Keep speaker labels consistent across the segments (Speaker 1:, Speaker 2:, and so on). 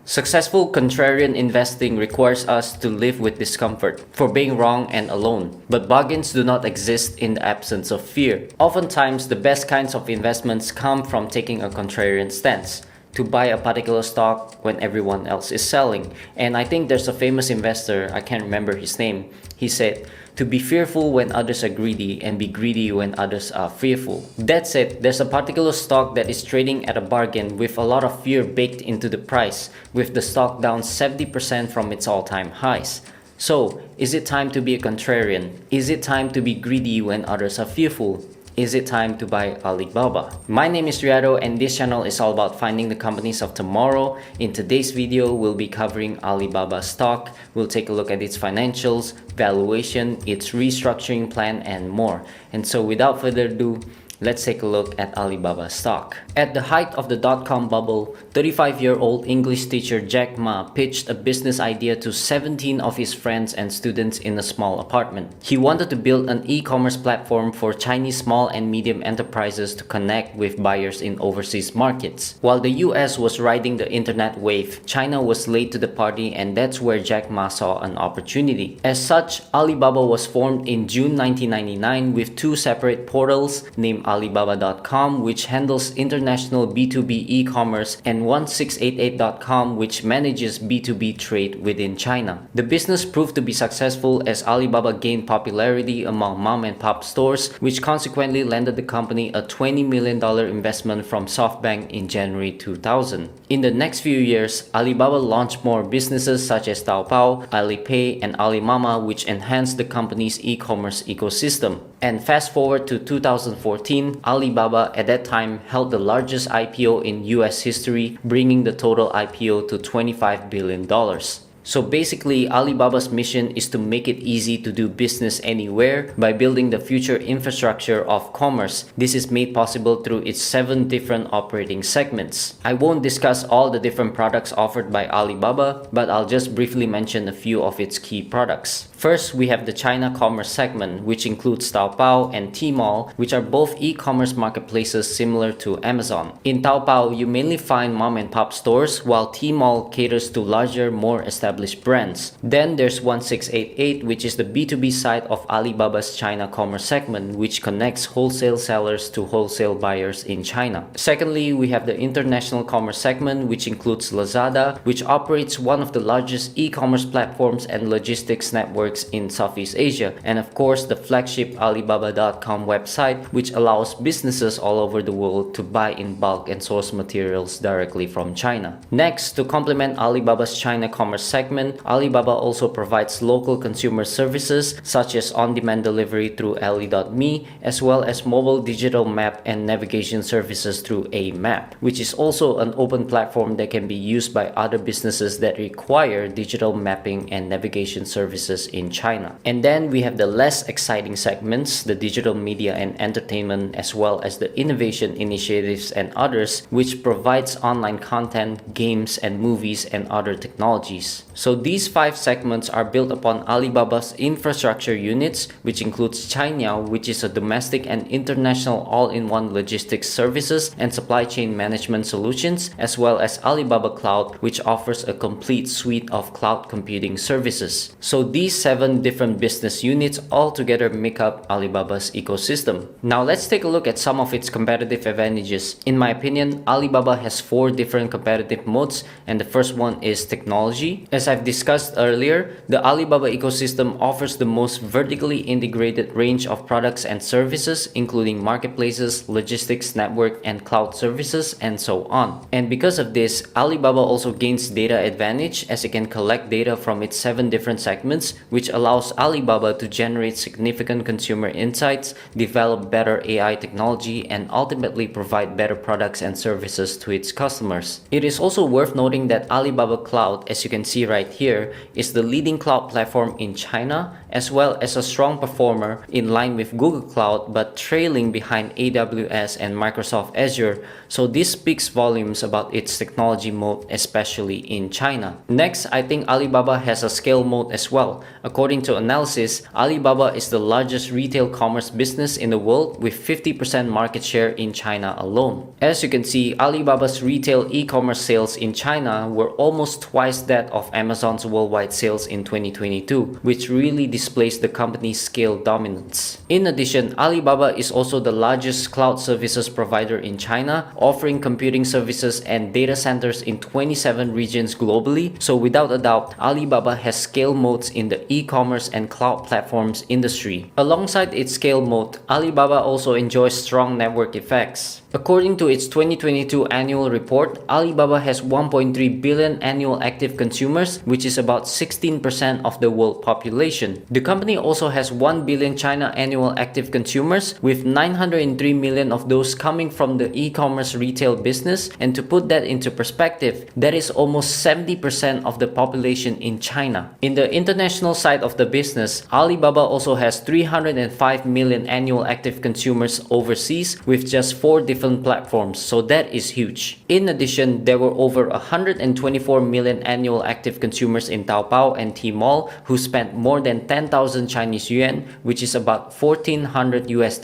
Speaker 1: Successful contrarian investing requires us to live with discomfort for being wrong and alone, but bargains do not exist in the absence of fear. Oftentimes, the best kinds of investments come from taking a contrarian stance, to buy a particular stock when everyone else is selling. And I think there's a famous investor, I can't remember his name, he said, to be fearful when others are greedy and be greedy when others are fearful. That said, there's a particular stock that is trading at a bargain with a lot of fear baked into the price, with the stock down 70% from its all-time highs. So, is it time to be a contrarian? Is it time to be greedy when others are fearful? Is it time to buy Alibaba? My name is Riado and this channel is all about finding the companies of tomorrow. In today's video, we'll be covering Alibaba stock. We'll take a look at its financials, valuation, its restructuring plan, and more. And so without further ado, let's take a look at Alibaba stock. At the height of the dot-com bubble, 35-year-old English teacher Jack Ma pitched a business idea to 17 of his friends and students in a small apartment. He wanted to build an e-commerce platform for Chinese small and medium enterprises to connect with buyers in overseas markets. While the US was riding the internet wave, China was late to the party, and that's where Jack Ma saw an opportunity. As such, Alibaba was formed in June 1999 with two separate portals named Alibaba.com, which handles international B2B e-commerce, and 1688.com, which manages B2B trade within China. The business proved to be successful as Alibaba gained popularity among mom-and-pop stores, which consequently landed the company a $20 million investment from SoftBank in January 2000. In the next few years, Alibaba launched more businesses such as Taobao, Alipay, and Alimama, which enhanced the company's e-commerce ecosystem. And fast forward to 2014, Alibaba at that time held the largest IPO in US history, bringing the total IPO to $25 billion. So basically, Alibaba's mission is to make it easy to do business anywhere by building the future infrastructure of commerce. This is made possible through its 7 different operating segments. I won't discuss all the different products offered by Alibaba, but I'll just briefly mention a few of its key products. First, we have the China commerce segment, which includes Taobao and Tmall, which are both e-commerce marketplaces similar to Amazon. In Taobao, you mainly find mom-and-pop stores, while Tmall caters to larger, more established brands. Then there's 1688, which is the B2B side of Alibaba's China commerce segment, which connects wholesale sellers to wholesale buyers in China. Secondly, we have the international commerce segment, which includes Lazada, which operates one of the largest e-commerce platforms and logistics networks in Southeast Asia, and of course the flagship Alibaba.com website, which allows businesses all over the world to buy in bulk and source materials directly from China. Next, to complement Alibaba's China commerce segment, Alibaba also provides local consumer services such as on-demand delivery through Ali.me, as well as mobile digital map and navigation services through A-Map, which is also an open platform that can be used by other businesses that require digital mapping and navigation services in China. And then we have the less exciting segments, the digital media and entertainment, as well as the innovation initiatives and others, which provides online content, games, and movies and other technologies. So these 5 segments are built upon Alibaba's infrastructure units, which includes Cainiao, which is a domestic and international all-in-one logistics services and supply chain management solutions, as well as Alibaba Cloud, which offers a complete suite of cloud computing services. So these 7 different business units all together make up Alibaba's ecosystem. Now let's take a look at some of its competitive advantages. In my opinion, Alibaba has 4 different competitive moats, and the first one is technology. As I've discussed earlier, the Alibaba ecosystem offers the most vertically integrated range of products and services, including marketplaces, logistics network, and cloud services, and so on. And because of this, Alibaba also gains data advantage as it can collect data from its 7 different segments, which allows Alibaba to generate significant consumer insights, develop better AI technology, and ultimately provide better products and services to its customers. It is also worth noting that Alibaba Cloud, as you can see right here, is the leading cloud platform in China, as well as a strong performer in line with Google Cloud, but trailing behind AWS and Microsoft Azure. So this speaks volumes about its technology moat, especially in China. Next, I think Alibaba has a scale moat as well. According to analysis, Alibaba is the largest retail commerce business in the world with 50% market share in China alone. As you can see, Alibaba's retail e-commerce sales in China were almost twice that of Amazon's worldwide sales in 2022, which really displays the company's scale dominance. In addition, Alibaba is also the largest cloud services provider in China, offering computing services and data centers in 27 regions globally. So without a doubt, Alibaba has scale moats in the e-commerce and cloud platforms industry. Alongside its scale moat, Alibaba also enjoys strong network effects. According to its 2022 annual report, Alibaba has 1.3 billion annual active consumers, which is about 16% of the world population. The company also has 1 billion China annual active consumers, with 903 million of those coming from the e-commerce retail business. And to put that into perspective, that is almost 70% of the population in China. In the international side of the business, Alibaba also has 305 million annual active consumers overseas, with just 4 different platforms, so that is huge. In addition, there were over 124 million annual active consumers in Taobao and Tmall who spent more than 10,000 Chinese yuan, which is about $1,400 US,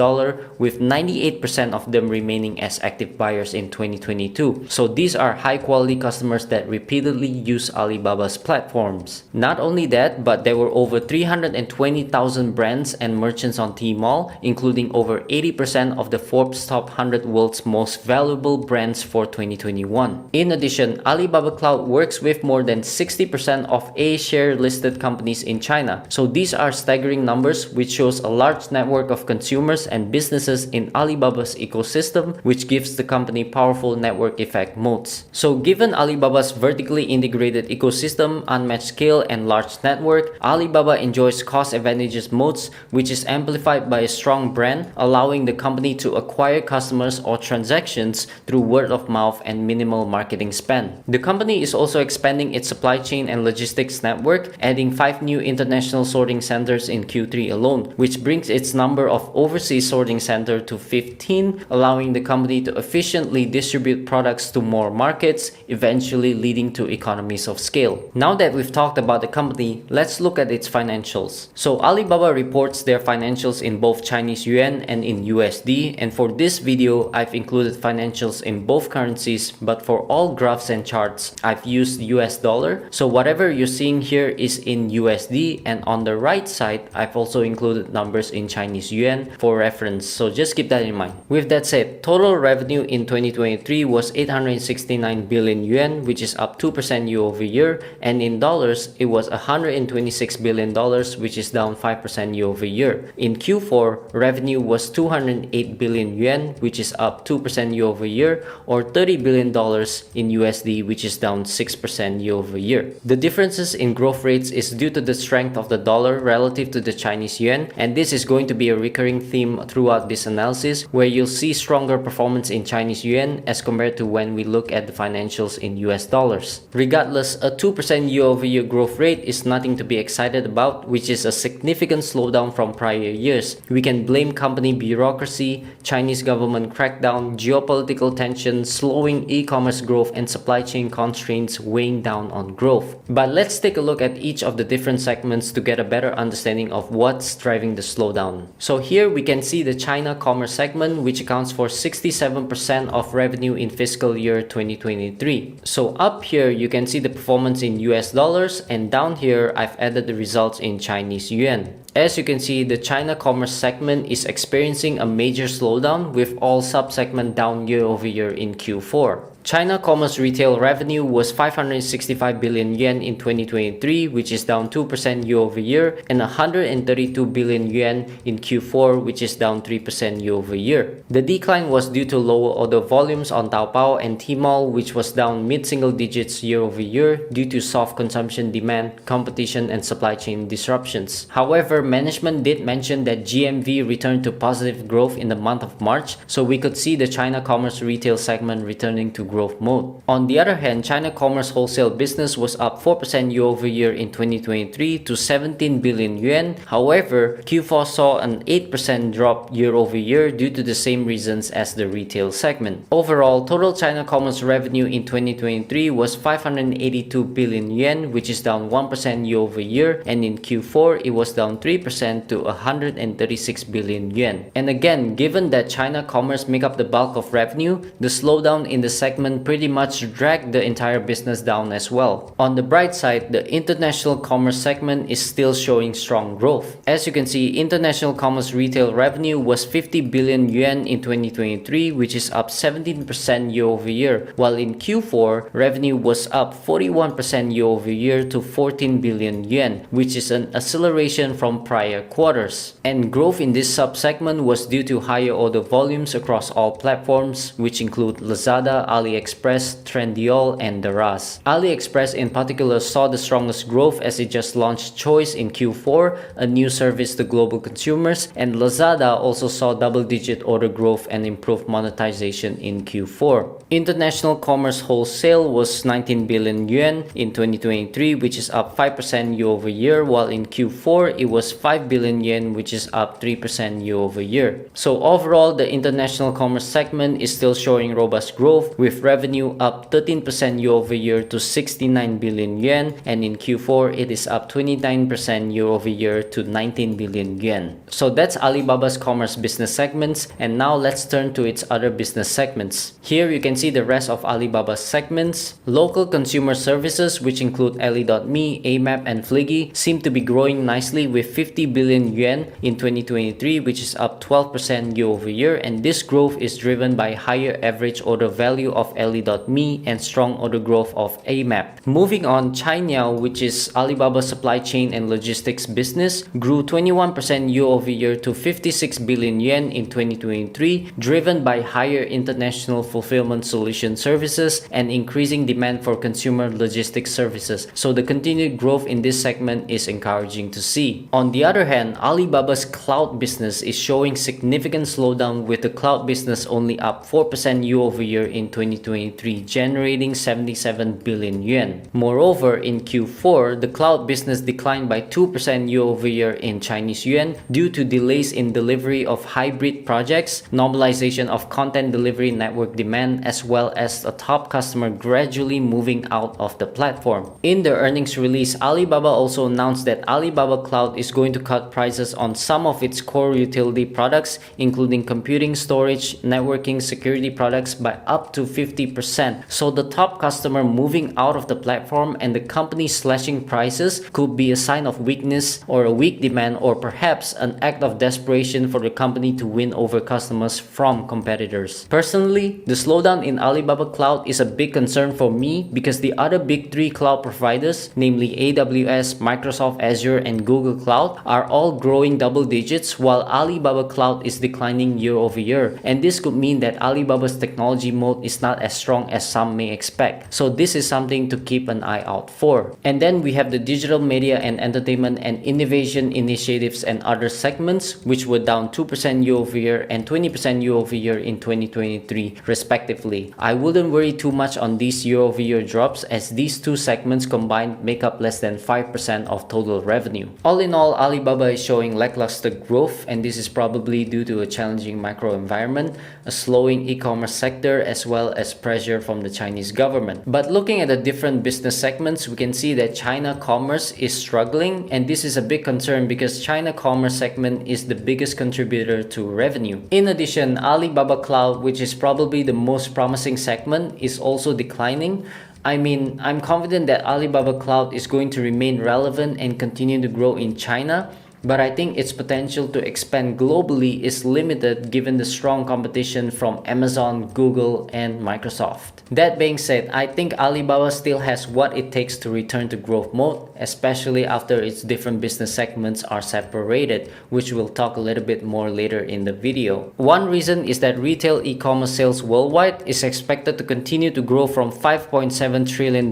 Speaker 1: with 98% of them remaining as active buyers in 2022. So these are high quality customers that repeatedly use Alibaba's platforms. Not only that, but there were over 320,000 brands and merchants on Tmall, including over 80% of the Forbes Top 100 world's most valuable brands for 2021. In addition, Alibaba Cloud works with more than 60% of A-share listed companies in China. So these are staggering numbers, which shows a large network of consumers and businesses in Alibaba's ecosystem, which gives the company powerful network effect moats. So given Alibaba's vertically integrated ecosystem, unmatched scale, and large network, Alibaba enjoys cost advantages moats, which is amplified by a strong brand, allowing the company to acquire customers or transactions through word of mouth and minimal marketing spend. The company is also expanding its supply chain and logistics network, adding 5 new international sorting centers in Q3 alone, which brings its number of overseas sorting centers to 15, allowing the company to efficiently distribute products to more markets, eventually leading to economies of scale. Now that we've talked about the company, let's look at its financials. So Alibaba reports their financials in both Chinese yuan and in USD, and for this video, I've included financials in both currencies, but for all graphs and charts, I've used US dollar. So whatever you're seeing here is in USD, and on the right side, I've also included numbers in Chinese yuan for reference. So just keep that in mind. With that said, total revenue in 2023 was 869 billion yuan, which is up 2% year over year, and in dollars, it was 126 billion dollars, which is down 5% year over year. In Q4, revenue was 208 billion yuan, which is up 2% year over year, or $30 billion in USD, which is down 6% year over year. The differences in growth rates is due to the strength of the dollar relative to the Chinese yuan, and this is going to be a recurring theme throughout this analysis, where you'll see stronger performance in Chinese yuan as compared to when we look at the financials in US dollars. Regardless, a 2% year over year growth rate is nothing to be excited about, which is a significant slowdown from prior years. We can blame company bureaucracy, Chinese government crackdown, geopolitical tensions, slowing e-commerce growth, and supply chain constraints weighing down on growth. But let's take a look at each of the different segments to get a better understanding of what's driving the slowdown. So here we can see the China commerce segment, which accounts for 67% of revenue in fiscal year 2023. So up here you can see the performance in US dollars, and down here I've added the results in Chinese yuan. As you can see, the China commerce segment is experiencing a major slowdown, with all sub-segments down year over year in Q4. China commerce retail revenue was 565 billion yuan in 2023, which is down 2% year over year, and 132 billion yuan in Q4, which is down 3% year over year. The decline was due to lower order volumes on Taobao and Tmall, which was down mid-single digits year over year due to soft consumption demand, competition, and supply chain disruptions. However, management did mention that GMV returned to positive growth in the month of March, so we could see the China commerce retail segment returning to growth growth mode. On the other hand, China commerce wholesale business was up 4% year-over-year in 2023 to 17 billion yuan. However, Q4 saw an 8% drop year-over-year due to the same reasons as the retail segment. Overall, total China commerce revenue in 2023 was 582 billion yuan, which is down 1% year-over-year, and in Q4 it was down 3% to 136 billion yuan. And again, given that China commerce make up the bulk of revenue, the slowdown in the segment pretty much dragged the entire business down as well. On the bright side, the international commerce segment is still showing strong growth. As you can see, international commerce retail revenue was 50 billion yuan in 2023, which is up 17% year-over-year, while in Q4, revenue was up 41% year-over-year to 14 billion yuan, which is an acceleration from prior quarters. And growth in this sub-segment was due to higher order volumes across all platforms, which include Lazada, AliExpress, Trendyol, and Daraz. AliExpress in particular saw the strongest growth as it just launched Choice in Q4, a new service to global consumers, and Lazada also saw double-digit order growth and improved monetization in Q4. International commerce wholesale was 19 billion yuan in 2023, which is up 5% year-over-year, while in Q4 it was 5 billion yen, which is up 3% year-over-year. So overall, the international commerce segment is still showing robust growth, with revenue up 13% year-over-year to 69 billion yuan, and in Q4 it is up 29% year-over-year to 19 billion yuan. So that's Alibaba's commerce business segments, and now let's turn to its other business segments. Here you can see the rest of Alibaba's segments. Local consumer services, which include Ali.me, Amap, and Fliggy, seem to be growing nicely with 50 billion yuan in 2023, which is up 12% year-over-year, and this growth is driven by higher average order value of Ali.me and strong order growth of Amap. Moving on, Cainiao, which is Alibaba's supply chain and logistics business, grew 21% year-over-year to 56 billion yen in 2023, driven by higher international fulfillment solution services and increasing demand for consumer logistics services. So the continued growth in this segment is encouraging to see. On the other hand, Alibaba's cloud business is showing significant slowdown, with the cloud business only up 4% year-over-year in 2023, generating 77 billion yuan. Moreover, in Q4, the cloud business declined by 2% year-over-year in Chinese yuan due to delays in delivery of hybrid projects, normalization of content delivery network demand, as well as a top customer gradually moving out of the platform. In their earnings release, Alibaba also announced that Alibaba Cloud is going to cut prices on some of its core utility products, including computing, storage, networking, security products, by up to 50%. So the top customer moving out of the platform and the company slashing prices could be a sign of weakness or a weak demand, or perhaps an act of desperation for the company to win over customers from competitors. Personally, the slowdown in Alibaba Cloud is a big concern for me because the other big three cloud providers, namely AWS, Microsoft Azure, and Google Cloud, are all growing double digits while Alibaba Cloud is declining year-over-year, and this could mean that Alibaba's technology moat is not as strong as some may expect. So this is something to keep an eye out for. And then we have the digital media and entertainment and innovation initiatives and other segments, which were down 2% year-over-year and 20% year-over-year in 2023 respectively. I wouldn't worry too much on these year-over-year drops, as these two segments combined make up less than 5% of total revenue. All in all, Alibaba is showing lackluster growth, and this is probably due to a challenging macro environment, a slowing e-commerce sector, as well as pressure from the Chinese government. But looking at the different business segments, we can see that China commerce is struggling, and this is a big concern because China commerce segment is the biggest contributor to revenue. In addition, Alibaba Cloud, which is probably the most promising segment, is also declining. I'm confident that Alibaba Cloud is going to remain relevant and continue to grow in China, but I think its potential to expand globally is limited given the strong competition from Amazon, Google, and Microsoft. That being said, I think Alibaba still has what it takes to return to growth mode, especially after its different business segments are separated, which we'll talk a little bit more later in the video. One reason is that retail e-commerce sales worldwide is expected to continue to grow from $5.7 trillion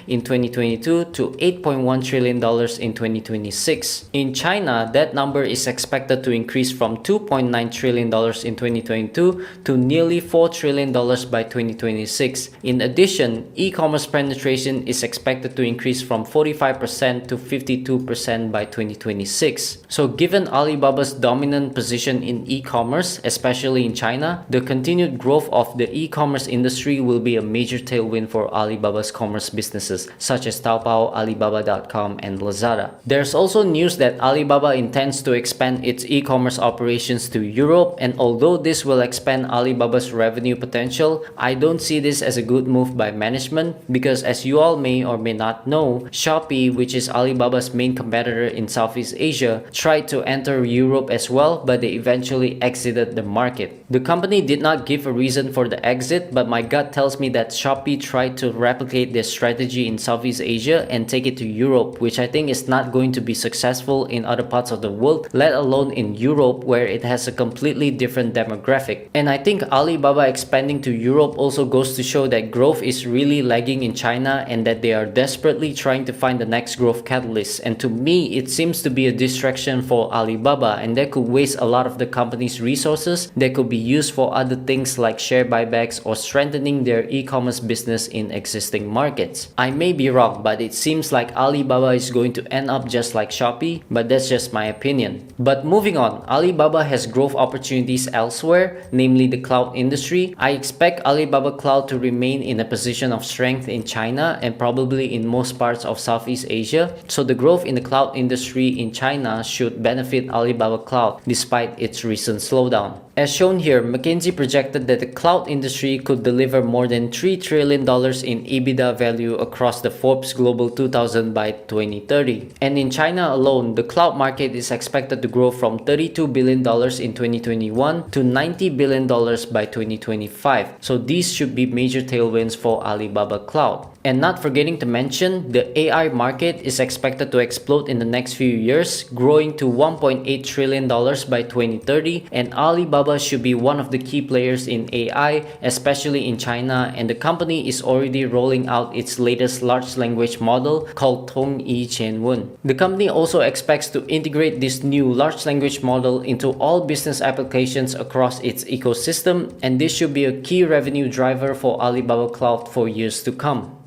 Speaker 1: in 2022 to $8.1 trillion in 2026. In China, China, that number is expected to increase from $2.9 trillion in 2022 to nearly $4 trillion by 2026. In addition, e-commerce penetration is expected to increase from 45% to 52% by 2026. So given Alibaba's dominant position in e-commerce, especially in China, the continued growth of the e-commerce industry will be a major tailwind for Alibaba's commerce businesses, such as Taobao, Alibaba.com, and Lazada. There's also news that Alibaba intends to expand its e-commerce operations to Europe, and although this will expand Alibaba's revenue potential, I don't see this as a good move by management because, as you all may or may not know, Shopee, which is Alibaba's main competitor in Southeast Asia, tried to enter Europe as well, but they eventually exited the market. The company did not give a reason for the exit, but my gut tells me that Shopee tried to replicate their strategy in Southeast Asia and take it to Europe, which I think is not going to be successful in other parts of the world, let alone in Europe where it has a completely different demographic. And I think Alibaba expanding to Europe also goes to show that growth is really lagging in China and that they are desperately trying to find the next growth catalyst. And to me, it seems to be a distraction for Alibaba, and that could waste a lot of the company's resources that could be used for other things like share buybacks or strengthening their e-commerce business in existing markets. I may be wrong, but it seems like Alibaba is going to end up just like Shopee, but that's just my opinion. But moving on, Alibaba has growth opportunities elsewhere, namely the cloud industry. I expect Alibaba Cloud to remain in a position of strength in China and probably in most parts of Southeast Asia, so the growth in the cloud industry in China should benefit Alibaba Cloud despite its recent slowdown. As shown here, McKinsey projected that the cloud industry could deliver more than $3 trillion in EBITDA value across the Forbes Global 2000 by 2030. And in China alone, the cloud market is expected to grow from $32 billion in 2021 to $90 billion by 2025. So these should be major tailwinds for Alibaba Cloud. And not forgetting to mention, the AI market is expected to explode in the next few years, growing to $1.8 trillion by 2030, and Alibaba should be one of the key players in AI, especially in China, and the company is already rolling out its latest large language model called Tongyi Qianwen. The company also expects to integrate this new large language model into all business applications across its ecosystem, and this should be a key revenue driver for Alibaba Cloud for years to come.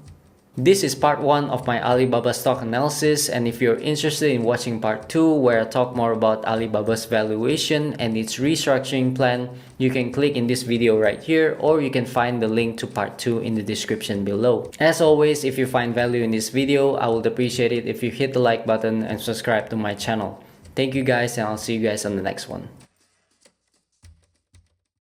Speaker 1: This is part 1 of my Alibaba stock analysis, and if you're interested in watching part 2 where I talk more about Alibaba's valuation and its restructuring plan, you can click in this video right here, or you can find the link to part 2 in the description below. As always, if you find value in this video, I would appreciate it if you hit the like button and subscribe to my channel. Thank you guys, and I'll see you guys on the next one.